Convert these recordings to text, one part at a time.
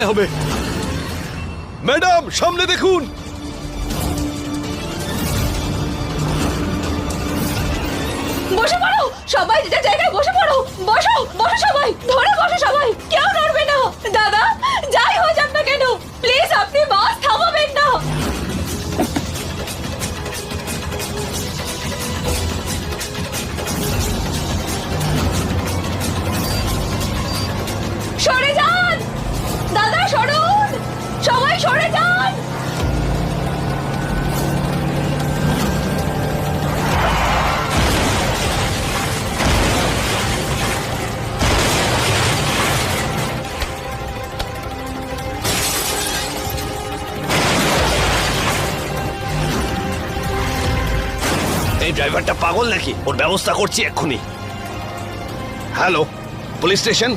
হবে। ম্যাডাম সামনে দেখুন। বসে পড়ো সবাই, যেটা জায়গায় বসে পড়ো। বসো বসো সবাই, ধরে বসো সবাই, কেউ নড়বে না। দাদা যাই হয়ে যাক না কেন, প্লিজ আপনি বাস থামাবেন না। সরে যান দাদা, সরুন সবাই, সরে যান। এই ড্রাইভারটা পাগল নাকি? ওর ব্যবস্থা করছি এক্ষুনি। Hello, police station.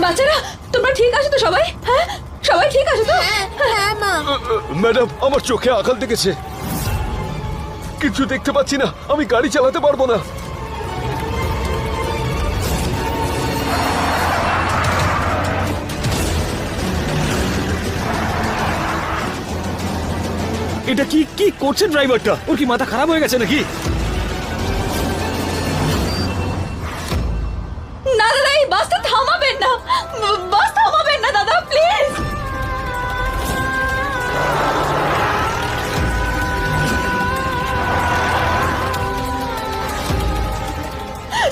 বাচ্চারা তোমরা ঠিক আছো তো সবাই? হ্যাঁ সবাই ঠিক আছে তো? হ্যাঁ মা। ম্যাডাম আমার চোখে আঘাত লেগেছে, কিছু দেখতে পাচ্ছি না, আমি গাড়ি চালাতে পারবো না। এটা কি কি করছে ড্রাইভারটা? ওর কি মাথা খারাপ হয়ে গেছে নাকি? না দাদা, এই বাসটা থামাবেন না, বাস থামাবেন না দাদা, প্লিজ।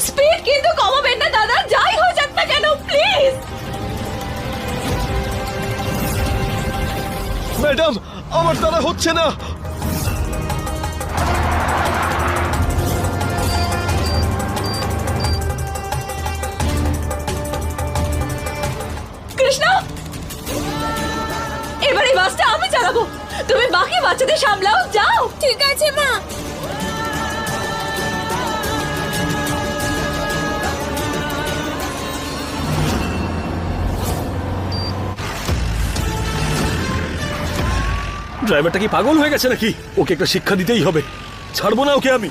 স্পিড কিন্তু কমাবেন না দাদা, যাই হয়ে যাক না কেন, প্লিজ। ম্যাডাম আমার দ্বারা হচ্ছে না। কৃষ্ণা, এবার এই বাসটা আমি চালাবো, তুমি বাকি বাচ্চাদের সামলাও, যাও। ঠিক আছে মা। ড্রাইভারটা কি পাগল হয়ে গেছে নাকি? ওকে একটা শিক্ষা দিতেই হবে, ছাড়বো না ওকে আমি।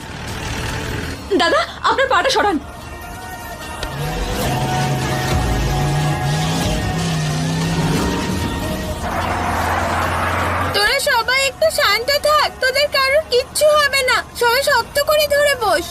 দাদা আপনার পাটা সরান। তোরা সবাই একটু শান্ত থাক, তোদের কারোর কিচ্ছু হবে না। সবাই শক্ত করে ধরে বস।